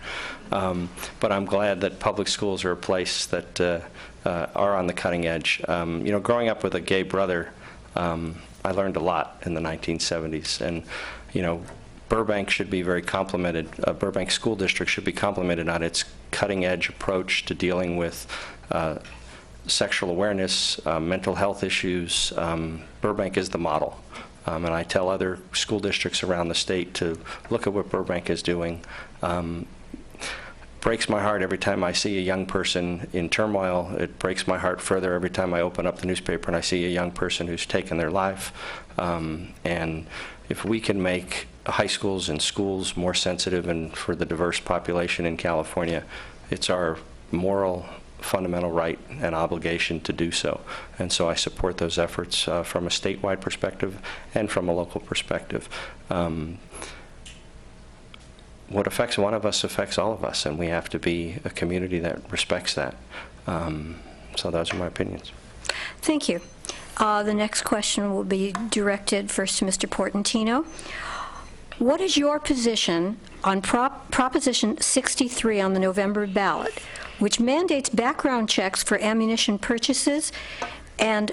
But I'm glad that public schools are a place that are on the cutting edge. You know, growing up with a gay brother, I learned a lot in the 1970s. And, you know, Burbank should be very complimented. Burbank School District should be complimented on its cutting edge approach to dealing with sexual awareness, mental health issues. Burbank is the model. And I tell other school districts around the state to look at what Burbank is doing. Breaks my heart every time I see a young person in turmoil. It breaks my heart further every time I open up the newspaper and I see a young person who's taken their life. And if we can make high schools and schools more sensitive and for the diverse population in California, it's our moral fundamental right and obligation to do so. And so I support those efforts from a statewide perspective and from a local perspective. What affects one of us affects all of us, and we have to be a community that respects that. So those are my opinions. Thank you. The next question will be directed first to Mr. Portantino. What is your position on Proposition 63 on the November ballot, which mandates background checks for ammunition purchases and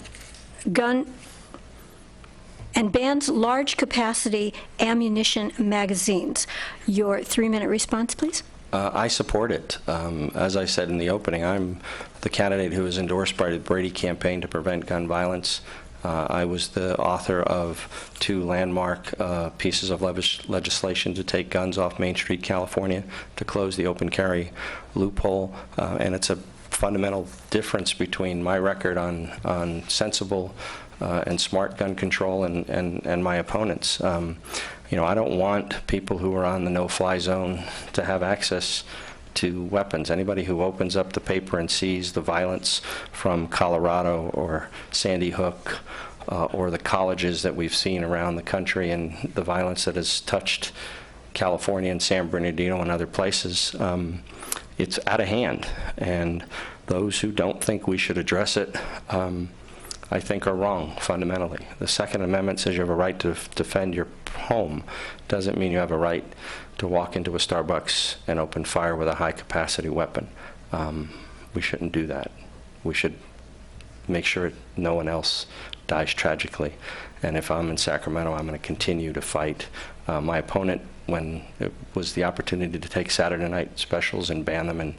bans large capacity ammunition magazines? Your 3-minute response, please. I support it. As I said in the opening, I'm the candidate who was endorsed by the Brady campaign to prevent gun violence. I was the author of 2 landmark pieces of legislation to take guns off Main Street, California, to close the open carry loophole. And it's a fundamental difference between my record on sensible and smart gun control and my opponents. You know, I don't want people who are on the no-fly zone to have access to weapons. Anybody who opens up the paper and sees the violence from Colorado or Sandy Hook or the colleges that we've seen around the country and the violence that has touched California and San Bernardino and other places, it's out of hand. And those who don't think we should address it, I think are wrong fundamentally. The Second Amendment says you have a right to defend your home. Doesn't mean you have a right to walk into a Starbucks and open fire with a high-capacity weapon. We shouldn't do that. We should make sure no one else dies tragically. And if I'm in Sacramento, I'm going to continue to fight. My opponent when it was the opportunity to take Saturday night specials and ban them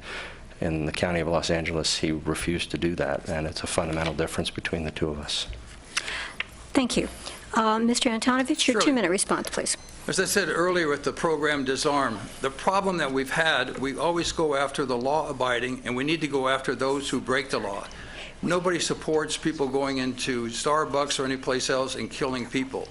in the County of Los Angeles, he refused to do that, and it's a fundamental difference between the two of us. Thank you. Mr. Antonovich, your Sure. 2-minute response, please. As I said earlier with the program Disarm, the problem that we've had, we always go after the law-abiding, and we need to go after those who break the law. Nobody supports people going into Starbucks or any place else and killing people.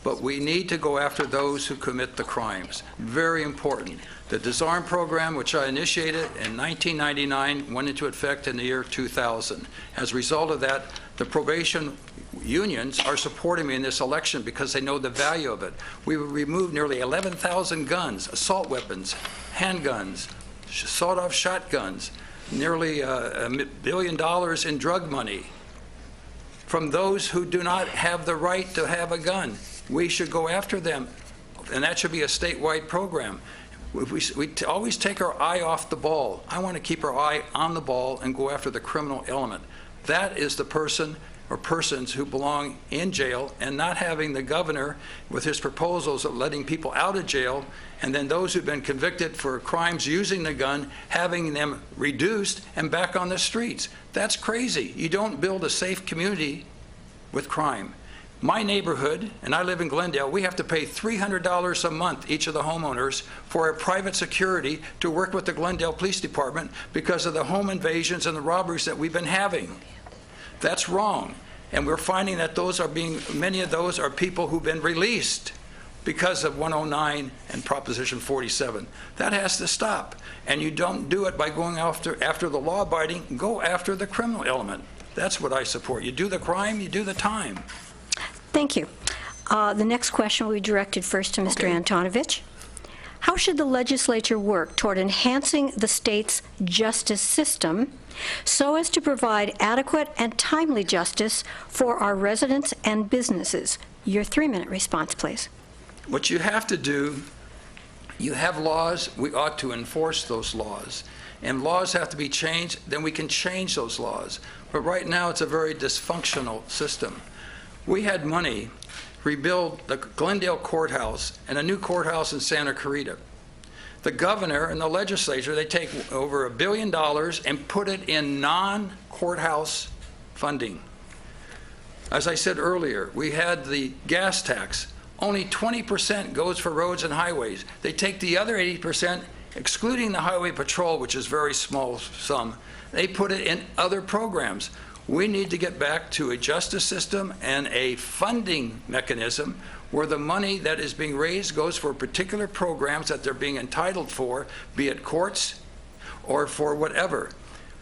But we need to go after those who commit the crimes. Very important. The Disarm program, which I initiated in 1999, went into effect in the year 2000. As a result of that, the probation unions are supporting me in this election because they know the value of it. We removed nearly 11,000 guns, assault weapons, handguns, sawed-off shotguns, nearly $1 billion in drug money from those who do not have the right to have a gun. We should go after them, and that should be a statewide program. We always take our eye off the ball. I want to keep our eye on the ball and go after the criminal element. That is the person or persons who belong in jail, and not having the governor with his proposals of letting people out of jail, and then those who've been convicted for crimes using the gun, having them reduced and back on the streets. That's crazy. You don't build a safe community with crime. My neighborhood, and I live in Glendale, we have to pay $300 a month, each of the homeowners, for a private security to work with the Glendale Police Department because of the home invasions and the robberies that we've been having. That's wrong. And we're finding that many of those are people who've been released because of 109 and Proposition 47. That has to stop. And you don't do it by going after the law-abiding. Go after the criminal element. That's what I support. You do the crime, you do the time. Thank you. The next question will be directed first to Mr. Antonovich. How should the legislature work toward enhancing the state's justice system so as to provide adequate and timely justice for our residents and businesses? Your 3-minute response, please. What you have to do, you have laws, we ought to enforce those laws. And laws have to be changed, then we can change those laws. But right now, it's a very dysfunctional system. We had money rebuild the Glendale courthouse and a new courthouse in Santa Clarita. The governor and the legislature, they take over $1 billion and put it in non-courthouse funding. As I said earlier, we had the gas tax. Only 20% goes for roads and highways. They take the other 80%, excluding the highway patrol, which is very small sum, they put it in other programs. We need to get back to a justice system and a funding mechanism where the money that is being raised goes for particular programs that they're being entitled for, be it courts or for whatever.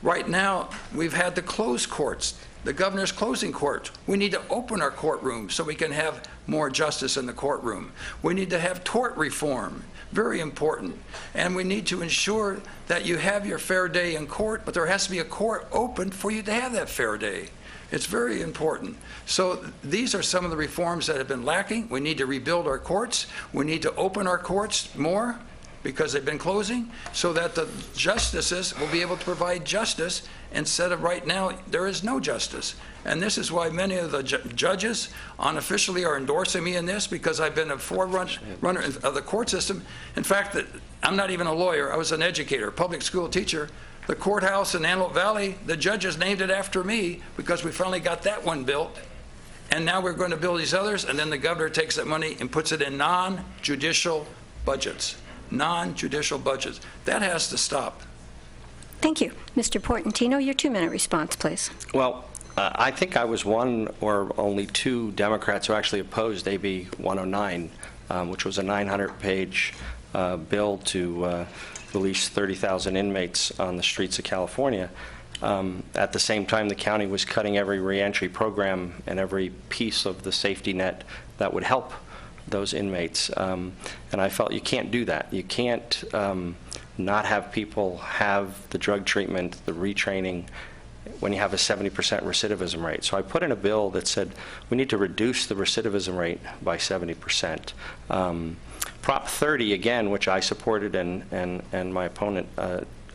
Right now, we've had to close courts. The governor's closing courts. We need to open our courtrooms so we can have more justice in the courtroom. We need to have tort reform, very important. And we need to ensure that you have your fair day in court, but there has to be a court open for you to have that fair day. It's very important. So these are some of the reforms that have been lacking. We need to rebuild our courts. We need to open our courts more because they've been closing, so that the justices will be able to provide justice instead of right now there is no justice. And this is why many of the judges unofficially are endorsing me in this, because I've been a forerunner of the court system. In fact, I'm not even a lawyer. I was an educator, public school teacher. The courthouse in Antelope Valley, the judges named it after me because we finally got that one built. And now we're going to build these others, and then the governor takes that money and puts it in non-judicial budgets. Non-judicial budgets. That has to stop. Thank you. Mr. Portantino, your 2-minute response, please. Well, I think I was one or only two Democrats who actually opposed AB 109, which was a 900-page bill to release 30,000 inmates on the streets of California. At the same time, the county was cutting every reentry program and every piece of the safety net that would help those inmates. And I felt you can't do that. You can't not have people have the drug treatment, the retraining, when you have a 70% recidivism rate. So I put in a bill that said we need to reduce the recidivism rate by 70%. Prop 30, again, which I supported and my opponent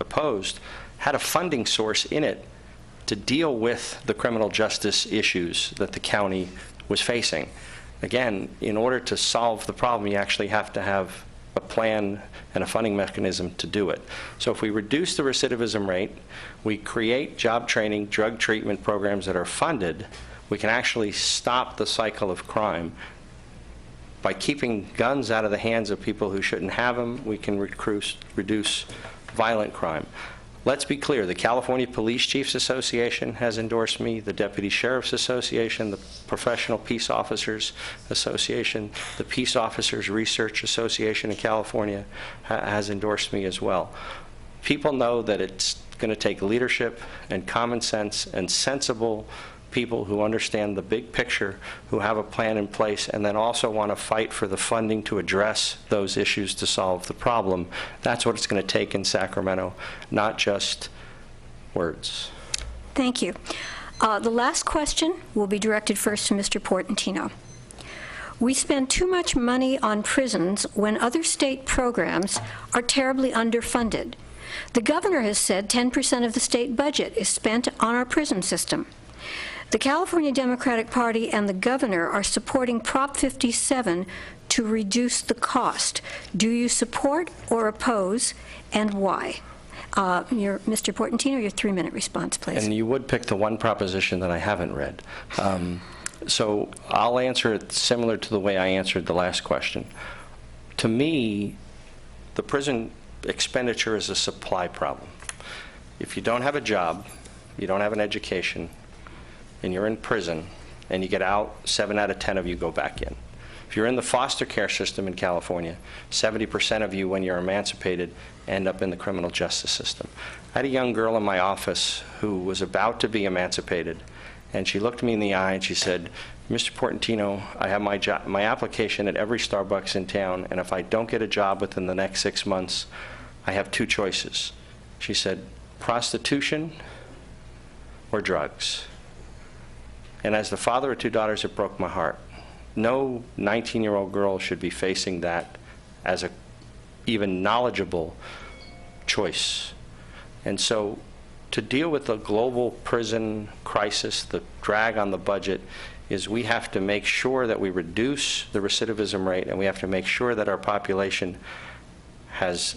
opposed, had a funding source in it to deal with the criminal justice issues that the county was facing. Again, in order to solve the problem, you actually have to have a plan and a funding mechanism to do it. So if we reduce the recidivism rate, we create job training, drug treatment programs that are funded, we can actually stop the cycle of crime. By keeping guns out of the hands of people who shouldn't have them, we can reduce violent crime. Let's be clear, the California Police Chiefs Association has endorsed me, the Deputy Sheriff's Association, the Professional Peace Officers Association, the Peace Officers Research Association in California has endorsed me as well. People know that it's going to take leadership and common sense and sensible people who understand the big picture, who have a plan in place, and then also want to fight for the funding to address those issues to solve the problem. That's what it's going to take in Sacramento, not just words. Thank you. The last question will be directed first to Mr. Portantino. We spend too much money on prisons when other state programs are terribly underfunded. The governor has said 10% of the state budget is spent on our prison system. The California Democratic Party and the governor are supporting Prop 57 to reduce the cost. Do you support or oppose, and why? Mr. Portantino, your 3-minute response, please. And you would pick the one proposition that I haven't read. So I'll answer it similar to the way I answered the last question. To me, the prison expenditure is a supply problem. If you don't have a job, you don't have an education, and you're in prison, and you get out, 7 out of 10 of you go back in. If you're in the foster care system in California, 70% of you, when you're emancipated, end up in the criminal justice system. I had a young girl in my office who was about to be emancipated, and she looked me in the eye and she said, Mr. Portantino, I have my application at every Starbucks in town, and if I don't get a job within the next 6 months, I have 2 choices. She said, prostitution or drugs. And as the father of 2 daughters, it broke my heart. No 19-year-old girl should be facing that as a even knowledgeable choice. And so to deal with the global prison crisis, the drag on the budget, is we have to make sure that we reduce the recidivism rate, and we have to make sure that our population has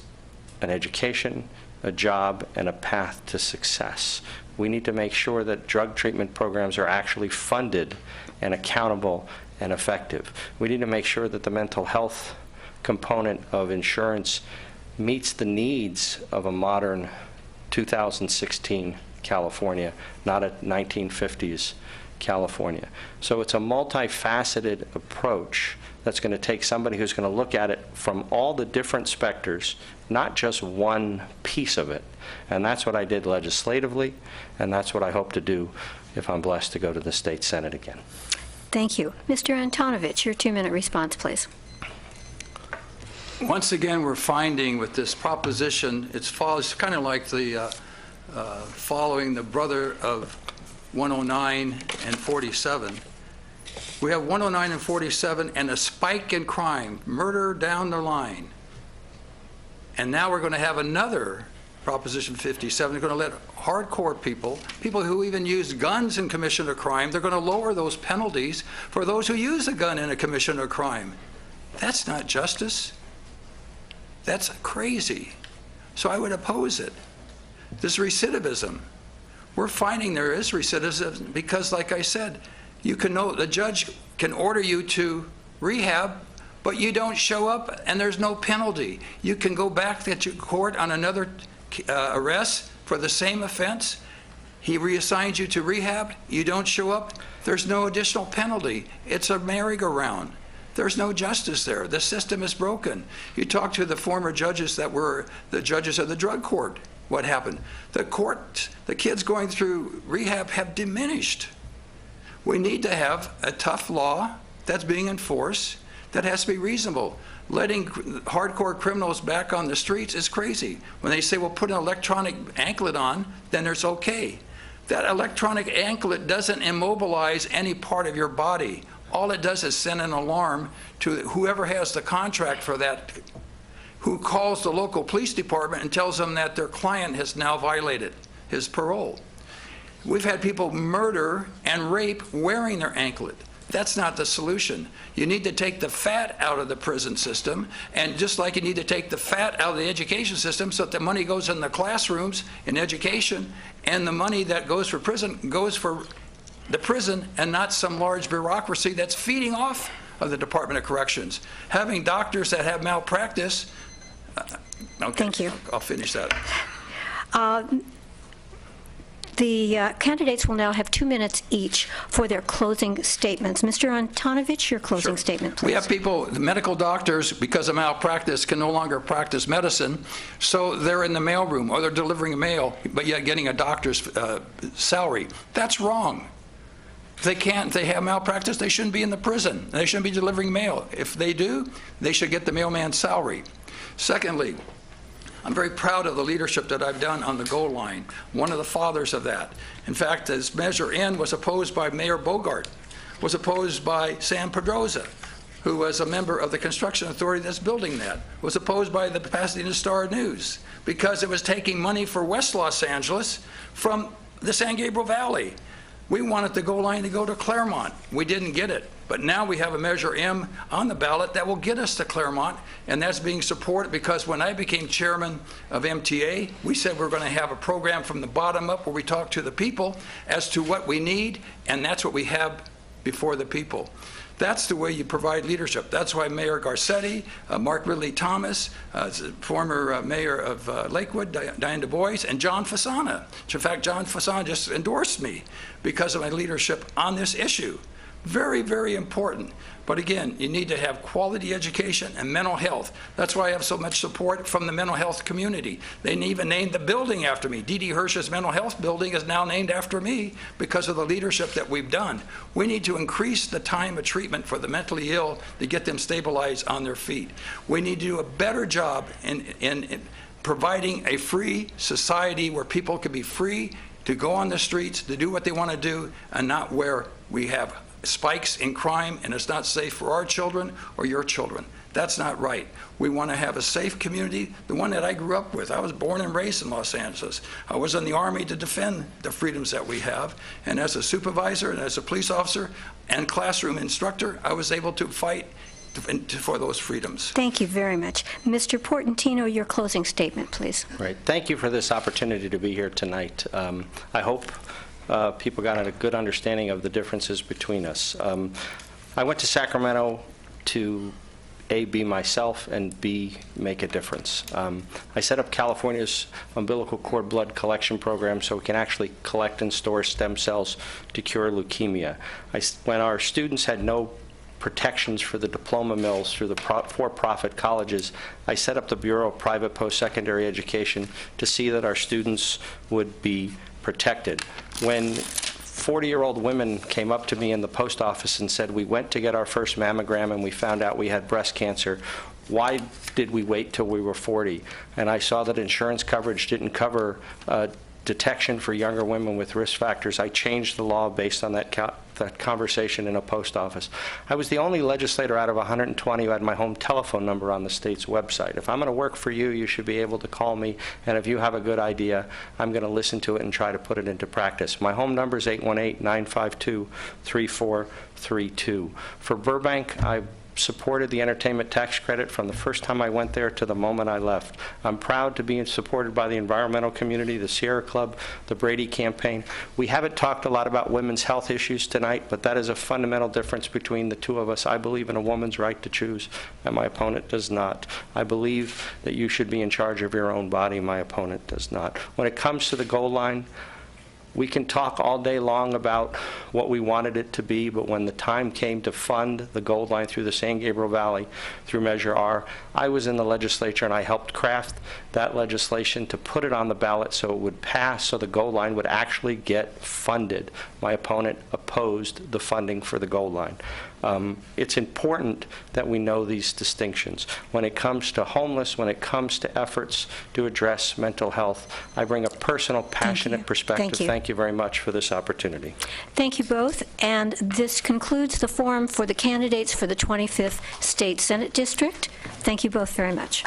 an education, a job, and a path to success. We need to make sure that drug treatment programs are actually funded and accountable and effective. We need to make sure that the mental health component of insurance meets the needs of a modern 2016 California, not a 1950s California. So it's a multifaceted approach that's going to take somebody who's going to look at it from all the different specters, not just one piece of it. And that's what I did legislatively, and that's what I hope to do if I'm blessed to go to the state Senate again. Thank you. Mr. Antonovich, your 2-minute response, please. Once again, we're finding with this proposition, it's kind of like the following the brother of 109 and 47. We have 109 and 47 and a spike in crime, murder down the line. And now we're going to have another Proposition 57. They're going to let hardcore people who even use guns in commission of crime, they're going to lower those penalties for those who use a gun in a commission of crime. That's not justice. That's crazy. So I would oppose it. This recidivism. We're finding there is recidivism because, like I said, you can know the judge can order you to rehab, but you don't show up and there's no penalty. You can go back to court on another arrest for the same offense. He reassigns you to rehab, you don't show up, there's no additional penalty. It's a merry-go-round. There's no justice there. The system is broken. You talk to the former judges that were the judges of the drug court. What happened? The court, the kids going through rehab have diminished. We need to have a tough law that's being enforced that has to be reasonable. Letting hardcore criminals back on the streets is crazy. When they say, well, put an electronic anklet on, then it's okay. That electronic anklet doesn't immobilize any part of your body. All it does is send an alarm to whoever has the contract for that, who calls the local police department and tells them that their client has now violated his parole. We've had people murder and rape wearing their anklet. That's not the solution. You need to take the fat out of the prison system, and just like you need to take the fat out of the education system so that the money goes in the classrooms in education, and the money that goes for prison goes for the prison and not some large bureaucracy that's feeding off of the Department of Corrections. Having doctors that have malpractice, okay, Thank you. I'll finish that. The candidates will now have 2 minutes each for their closing statements. Mr. Antonovich, your closing statement, please. We have people, the medical doctors, because of malpractice, can no longer practice medicine, so they're in the mailroom, or they're delivering mail, but yet getting a doctor's salary. That's wrong. If they have malpractice, they shouldn't be in the prison. They shouldn't be delivering mail. If they do, they should get the mailman's salary. Secondly, I'm very proud of the leadership that I've done on the goal line, one of the fathers of that. In fact, as Measure N was opposed by Mayor Bogart, was opposed by Sam Pedroza, who was a member of the construction authority that's building that, was opposed by the Pasadena Star-News, because it was taking money for West Los Angeles from the San Gabriel Valley. We wanted the goal line to go to Claremont. We didn't get it. But now we have a Measure M on the ballot that will get us to Claremont, and that's being supported because when I became chairman of MTA, we said we're going to have a program from the bottom up where we talk to the people as to what we need, and that's what we have before the people. That's the way you provide leadership. That's why Mayor Garcetti, Mark Ridley Thomas, former mayor of Lakewood, Diane Du Bois, and John Fasana. In fact, John Fasana just endorsed me because of my leadership on this issue. Very, very important. But again, you need to have quality education and mental health. That's why I have so much support from the mental health community. They even named the building after me. D.D. Hirsch's mental health building is now named after me because of the leadership that we've done. We need to increase the time of treatment for the mentally ill to get them stabilized on their feet. We need to do a better job in providing a free society where people can be free to go on the streets, to do what they want to do, and not where we have spikes in crime, and it's not safe for our children or your children. That's not right. We want to have a safe community, the one that I grew up with. I was born and raised in Los Angeles. I was in the Army to defend the freedoms that we have, and as a supervisor and as a police officer and classroom instructor, I was able to fight for those freedoms. Thank you very much. Mr. Portantino, your closing statement, please. Right. Thank you for this opportunity to be here tonight. I hope people got a good understanding of the differences between us. I went to Sacramento to A, be myself, and B, make a difference. I set up California's umbilical cord blood collection program so we can actually collect and store stem cells to cure leukemia. When our students had no protections for the diploma mills through the for-profit colleges, I set up the Bureau of Private Post-Secondary Education to see that our students would be protected. When 40-year-old women came up to me in the post office and said, we went to get our first mammogram and we found out we had breast cancer, why did we wait till we were 40? And I saw that insurance coverage didn't cover detection for younger women with risk factors. I changed the law based on that conversation in a post office. I was the only legislator out of 120 who had my home telephone number on the state's website. If I'm going to work for you, you should be able to call me, and if you have a good idea, I'm going to listen to it and try to put it into practice. My home number is 818-952-3432. For Burbank, I supported the entertainment tax credit from the first time I went there to the moment I left. I'm proud to be supported by the environmental community, the Sierra Club, the Brady campaign. We haven't talked a lot about women's health issues tonight, but that is a fundamental difference between the two of us. I believe in a woman's right to choose, and my opponent does not. I believe that you should be in charge of your own body. My opponent does not. When it comes to the goal line, we can talk all day long about what we wanted it to be, but when the time came to fund the gold line through the San Gabriel Valley through Measure R, I was in the legislature and I helped craft that legislation to put it on the ballot so it would pass, so the gold line would actually get funded. My opponent opposed the funding for the gold line. It's important that we know these distinctions. When it comes to homeless, when it comes to efforts to address mental health, I bring a personal, passionate perspective. Thank you very much for this opportunity. Thank you both. And this concludes the forum for the candidates for the 25th State Senate District. Thank you both very much.